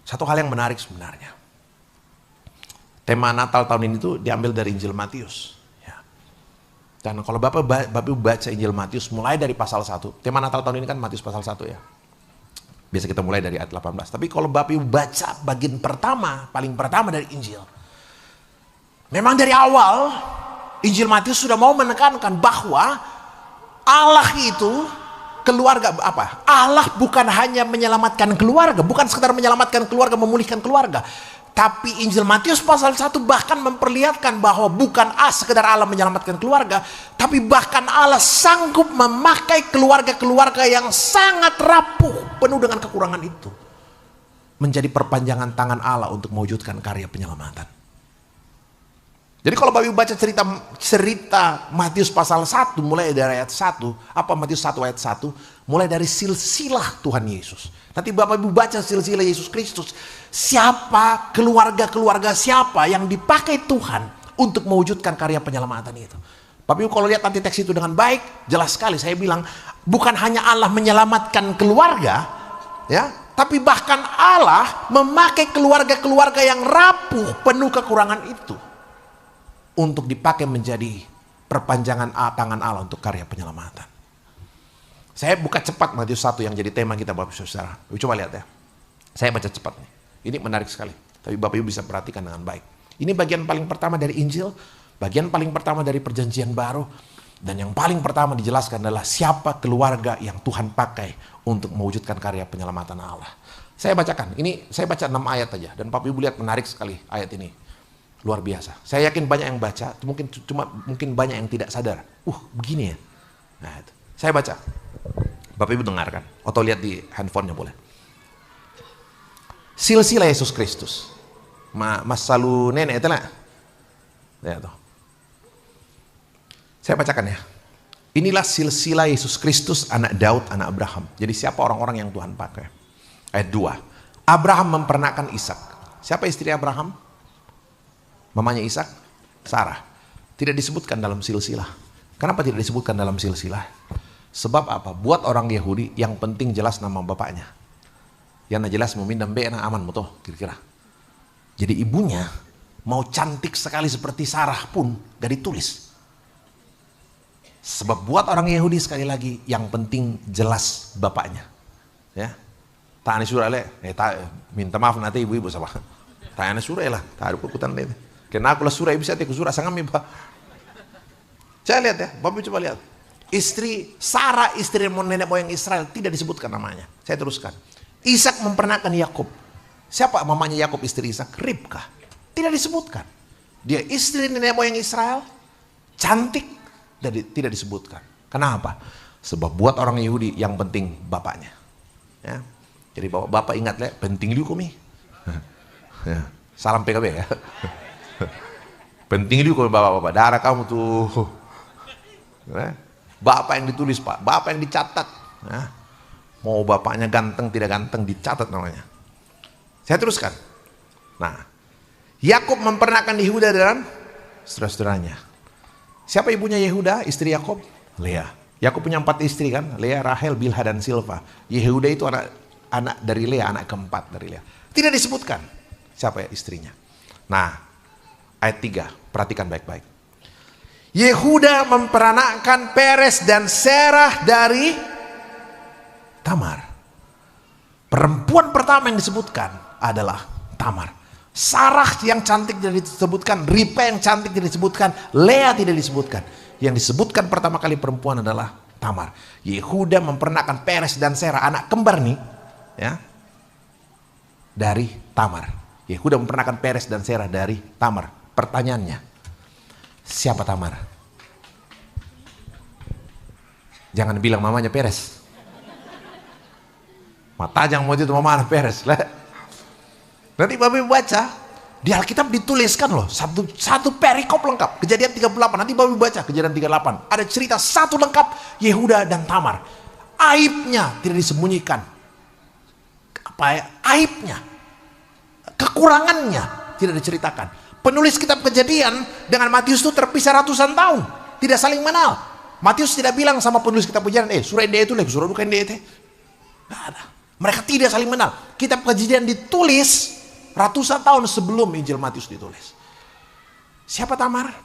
satu hal yang menarik sebenarnya, tema Natal tahun ini tuh diambil dari Injil Matius. Dan kalau Bapak baca Injil Matius mulai dari pasal 1, tema Natal tahun ini kan Matius pasal 1 ya. Biasa kita mulai dari ayat 18. Tapi kalau Bapak baca bagian pertama, paling pertama dari Injil, memang dari awal Injil Matius sudah mau menekankan bahwa Allah itu keluarga apa? Allah bukan hanya menyelamatkan keluarga, bukan sekedar menyelamatkan keluarga, memulihkan keluarga. Tapi Injil Matius pasal 1 bahkan memperlihatkan bahwa bukan sekedar Allah menyelamatkan keluarga, tapi bahkan Allah sanggup memakai keluarga-keluarga yang sangat rapuh, penuh dengan kekurangan itu, menjadi perpanjangan tangan Allah untuk mewujudkan karya penyelamatan. Jadi kalau Bapak baca cerita Matius pasal 1 mulai dari ayat 1, apa Matius 1 ayat 1, mulai dari silsilah Tuhan Yesus. Nanti Bapak Ibu baca silsilah Yesus Kristus, siapa keluarga-keluarga siapa yang dipakai Tuhan untuk mewujudkan karya penyelamatan itu. Bapak Ibu kalau lihat nanti teks itu dengan baik, jelas sekali saya bilang, bukan hanya Allah menyelamatkan keluarga, ya, tapi bahkan Allah memakai keluarga-keluarga yang rapuh, penuh kekurangan itu, untuk dipakai menjadi perpanjangan tangan Allah untuk karya penyelamatan. Saya buka cepat Matius 1 yang jadi tema kita Bapak Ibu Saudara. Coba lihat ya. Saya baca cepat nih. Ini menarik sekali. Tapi Bapak Ibu bisa perhatikan dengan baik. Ini bagian paling pertama dari Injil, bagian paling pertama dari Perjanjian Baru, dan yang paling pertama dijelaskan adalah siapa keluarga yang Tuhan pakai untuk mewujudkan karya penyelamatan Allah. Saya bacakan. Ini saya baca 6 ayat aja, dan Bapak Ibu lihat menarik sekali ayat ini. Luar biasa. Saya yakin banyak yang baca, mungkin banyak yang tidak sadar. Begini ya. Nah, itu. Saya baca. Bapak Ibu dengarkan atau lihat di handphonenya boleh. Silsilah Yesus Kristus. Masalu nenek itu lah. Ya, tuh. Saya bacakan ya. Inilah silsilah Yesus Kristus, anak Daud, anak Abraham. Jadi siapa orang-orang yang Tuhan pakai? Ayat 2. Abraham memperanakan Ishak. Siapa istri Abraham? Mamanya Ishak? Sarah. Tidak disebutkan dalam silsilah. Kenapa tidak disebutkan dalam silsilah? Sebab apa? Buat orang Yahudi yang penting jelas nama bapaknya. Yang jelas memindam na aman mutoh kira-kira. Jadi ibunya mau cantik sekali seperti Sarah pun gak ditulis. Sebab buat orang Yahudi sekali lagi yang penting jelas bapaknya. Ya. Tak ane surah le, minta maaf nanti ibu-ibu sama. Tak ane surah lah, tak ada pukutan le. Karena aku lah surah ibu saya surah sangat mimpa. Saya lihat ya, Bapak coba lihat. Istri Sarah, istri nenek moyang Israel, tidak disebutkan namanya. Saya teruskan. Ishak memperanakan Yakub. Siapa mamanya Yakub istri Ishak? Ribka. Tidak disebutkan. Dia istri nenek moyang Israel, cantik, dan tidak disebutkan. Kenapa? Sebab buat orang Yahudi yang penting bapaknya. Ya. Jadi bapak ingat le, penting lu kumi. Ya. Salam PKB ya. Penting lu kumi bapak-bapak. Darah kamu tuh. Ya. Bapak yang ditulis Pak, bapak yang dicatat. Ya. Mau bapaknya ganteng tidak ganteng dicatat namanya. Saya teruskan. Nah, Yakub memperanakan Yehuda dan saudara-saudaranya. Siapa ibunya Yehuda, istri Yakub? Lea. Yakub punya 4 istri kan? Lea, Rahel, Bilha dan Silpa. Yehuda itu anak dari Lea, anak keempat dari Lea. Tidak disebutkan siapa ya istrinya. Nah, ayat 3, perhatikan baik-baik. Yehuda memperanakkan Peres dan Serah dari Tamar. Perempuan pertama yang disebutkan adalah Tamar. Sarah yang cantik tidak disebutkan, Ripa yang cantik tidak disebutkan, Lea tidak disebutkan. Yang disebutkan pertama kali perempuan adalah Tamar. Yehuda memperanakkan Peres dan Serah, anak kembar nih, ya, dari Tamar. Yehuda memperanakkan Peres dan Serah dari Tamar. Pertanyaannya, siapa Tamar? Jangan bilang mamanya Peres. Mata jangan mau itu mamanya Peres lah. Nanti Bapak Ibu baca, di Alkitab dituliskan loh, satu perikop lengkap, Kejadian 38, nanti Bapak Ibu baca Kejadian 38, ada cerita satu lengkap Yehuda dan Tamar. Aibnya tidak disembunyikan. Apa ya? Aibnya, kekurangannya tidak diceritakan. Penulis kitab Kejadian dengan Matius itu terpisah ratusan tahun, tidak saling mengenal. Matius tidak bilang sama penulis kitab Kejadian, surah dia itu lagi, surah bukan dia itu. Nggak ada. Mereka tidak saling mengenal. Kitab Kejadian ditulis ratusan tahun sebelum Injil Matius ditulis. Siapa Tamar?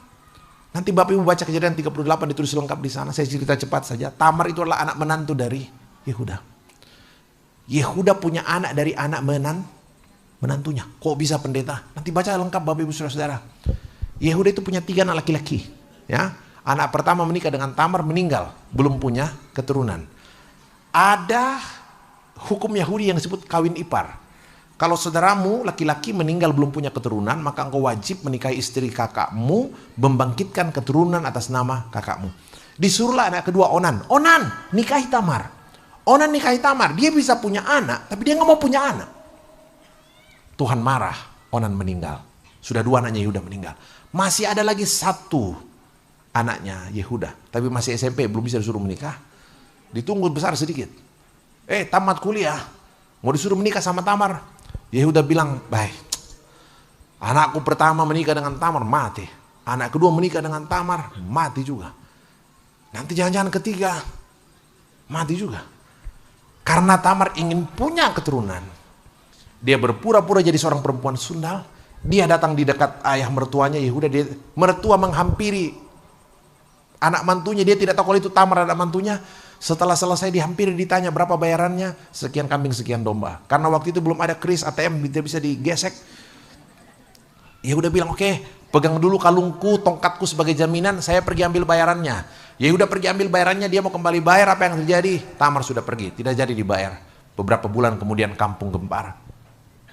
Nanti Bapak Ibu baca Kejadian 38 ditulis lengkap di sana. Saya cerita cepat saja. Tamar itu adalah anak menantu dari Yehuda. Yehuda punya anak dari anak menantunya. Kok bisa pendeta? Nanti baca lengkap Bapak Ibu Saudara-saudara. Yehuda itu punya 3 anak laki-laki. Ya, anak pertama menikah dengan Tamar, meninggal, belum punya keturunan. Ada hukum Yahudi yang disebut kawin ipar. Kalau saudaramu laki-laki meninggal belum punya keturunan, maka engkau wajib menikahi istri kakakmu, membangkitkan keturunan atas nama kakakmu. Disuruhlah anak kedua Onan. Onan, nikahi Tamar. Onan nikahi Tamar. Dia bisa punya anak, tapi dia nggak mau punya anak. Tuhan marah, Onan meninggal. Sudah 2 anaknya Yehuda meninggal. Masih ada lagi 1 anaknya Yehuda, tapi masih SMP, belum bisa disuruh menikah. Ditunggu besar sedikit. Tamat kuliah, mau disuruh menikah sama Tamar. Yehuda bilang, baik, anakku pertama menikah dengan Tamar, mati. Anak kedua menikah dengan Tamar, mati juga. Nanti jangan-jangan ketiga, mati juga. Karena Tamar ingin punya keturunan, dia berpura-pura jadi seorang perempuan sundal. Dia datang di dekat ayah mertuanya Yehuda. Mertua menghampiri anak mantunya, dia tidak tahu kalau itu Tamar anak mantunya. Setelah selesai dihampiri, ditanya berapa bayarannya, sekian kambing sekian domba. Karena waktu itu belum ada kris ATM, tidak bisa digesek. Yehuda bilang, oke, pegang dulu kalungku, tongkatku sebagai jaminan, saya pergi ambil bayarannya. Yehuda pergi ambil bayarannya, dia mau kembali bayar, apa yang terjadi? Tamar sudah pergi, tidak jadi dibayar. Beberapa bulan kemudian kampung gempar.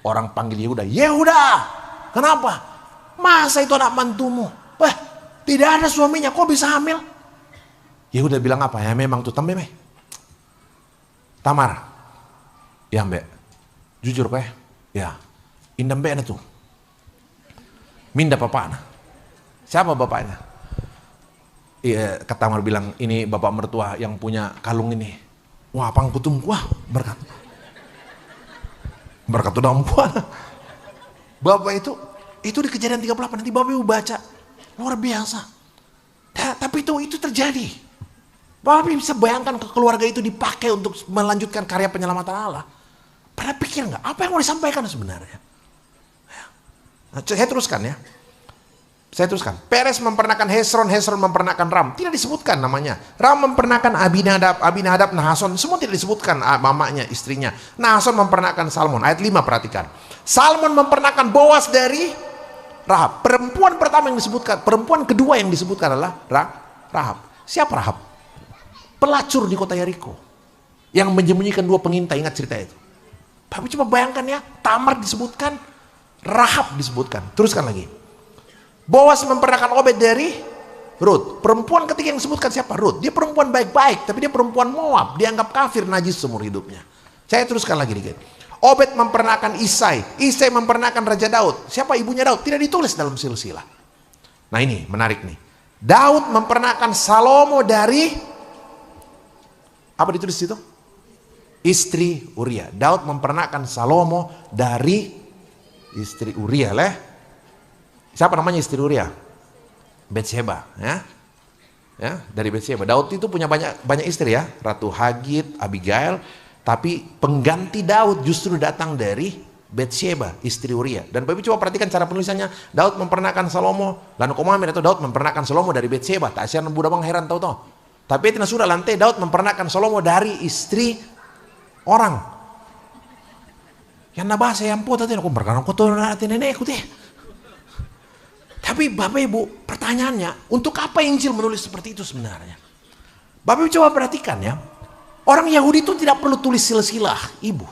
Orang panggil Yehuda, Yehuda, kenapa? Masa itu anak mantumu? Wah, tidak ada suaminya, kok bisa hamil? Yehuda bilang apa? Ya memang tuh tembe meh. Tamar. Ya mbak. Jujur kok ya. Indah mbak na tuh. Minda bapaknya. Siapa bapaknya? Iya, kata Tamar bilang, ini bapak mertua yang punya kalung ini. Wah, pangkutum, wah, berkat. Berkat udah empuan. Bapak itu di Kejadian 38, nanti Bapak Ibu baca. Luar biasa. Tapi itu terjadi. Bapak bisa bayangkan ke keluarga itu dipakai untuk melanjutkan karya penyelamatan Allah. Pernah pikir nggak apa yang mau disampaikan sebenarnya? Nah, saya teruskan ya. Saya teruskan. Peres memperanakan Hesron, Hesron memperanakan Ram. Tidak disebutkan namanya. Ram memperanakan Abinadab, Abinadab, Nahason. Semua tidak disebutkan mamanya, istrinya. Nahason memperanakan Salmon. Ayat 5 perhatikan. Salmon memperanakan Boas dari Rahab. Perempuan pertama yang disebutkan, perempuan kedua yang disebutkan adalah Rahab. Siapa Rahab? Pelacur di kota Yeriko yang menyembunyikan 2 pengintai. Ingat cerita itu. Tapi coba bayangkan ya, Tamar disebutkan, Rahab disebutkan. Teruskan lagi. Boas memperanakan Obed dari Rut. Perempuan ketiga yang disebutkan siapa? Rut. Dia perempuan baik-baik, tapi dia perempuan Moab, dianggap kafir, najis seumur hidupnya. Saya teruskan lagi dikit. Obed memperanakan Isai. Isai memperanakan Raja Daud. Siapa ibunya Daud? Tidak ditulis dalam silsilah. Nah ini menarik nih. Daud memperanakan Salomo dari, apa ditulis situ? Istri Uria. Daud memperanakan Salomo dari istri Uria leh. Siapa namanya istri Uria? Betsheba, ya. Ya, dari Betsheba. Daud itu punya banyak istri ya, Ratu Hagit, Abigail, tapi pengganti Daud justru datang dari Betsheba, istri Uria. Dan Bapak coba perhatikan cara penulisannya. Daud memperanakan Salomo, lalu komamen atau Daud memperanakan Salomo dari Betsheba. Tak sian budak bang heran tahu. Tapi itu sudah lantai Daud memperanakan Salomo dari istri orang. Yang nabah saya ampun tadi aku berkenan aku tuh nanti nenekku teh. Tapi Bapak Ibu, pertanyaannya, untuk apa Injil menulis seperti itu sebenarnya? Bapak Ibu coba perhatikan ya. Orang Yahudi itu tidak perlu tulis silsilah ibu.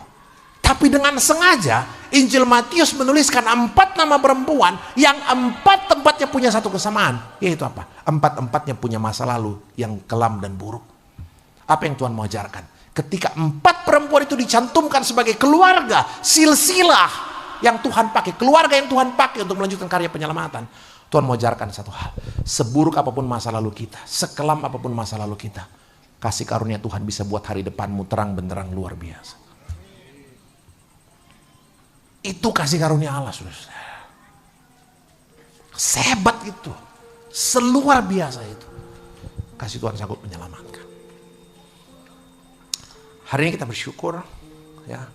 Tapi dengan sengaja Injil Matius menuliskan 4 nama perempuan yang 4 tempatnya punya satu kesamaan. Yaitu apa? 4-4-nya punya masa lalu yang kelam dan buruk. Apa yang Tuhan mau ajarkan? Ketika 4 perempuan itu dicantumkan sebagai keluarga, silsilah yang Tuhan pakai, keluarga yang Tuhan pakai untuk melanjutkan karya penyelamatan. Tuhan mau ajarkan satu hal. Seburuk apapun masa lalu kita, sekelam apapun masa lalu kita, kasih karunia Tuhan bisa buat hari depanmu terang benderang luar biasa. Itu kasih karunia Allah, saudara. Sehebat itu, seluar biasa itu. Kasih Tuhan sanggup menyelamatkan. Hari ini kita bersyukur, ya,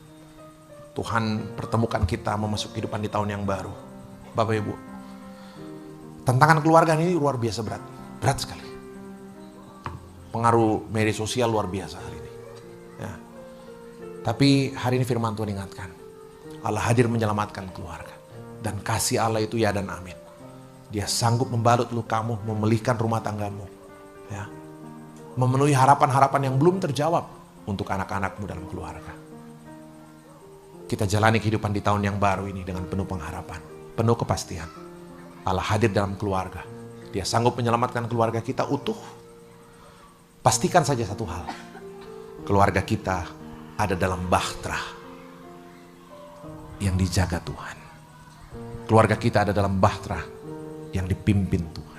Tuhan pertemukan kita memasuki kehidupan di tahun yang baru. Bapak Ibu, tantangan keluarga ini luar biasa berat, berat sekali. Pengaruh media sosial luar biasa hari ini. Ya. Tapi hari ini firman Tuhan ingatkan, Allah hadir menyelamatkan keluarga. Dan kasih Allah itu ya dan amin. Dia sanggup membalut lukamu, memulihkan rumah tanggamu. Ya. Memenuhi harapan-harapan yang belum terjawab untuk anak-anakmu dalam keluarga. Kita jalani kehidupan di tahun yang baru ini dengan penuh pengharapan, penuh kepastian. Allah hadir dalam keluarga. Dia sanggup menyelamatkan keluarga kita utuh. Pastikan saja satu hal, keluarga kita ada dalam bahtera yang dijaga Tuhan. Keluarga kita ada dalam bahtera yang dipimpin Tuhan.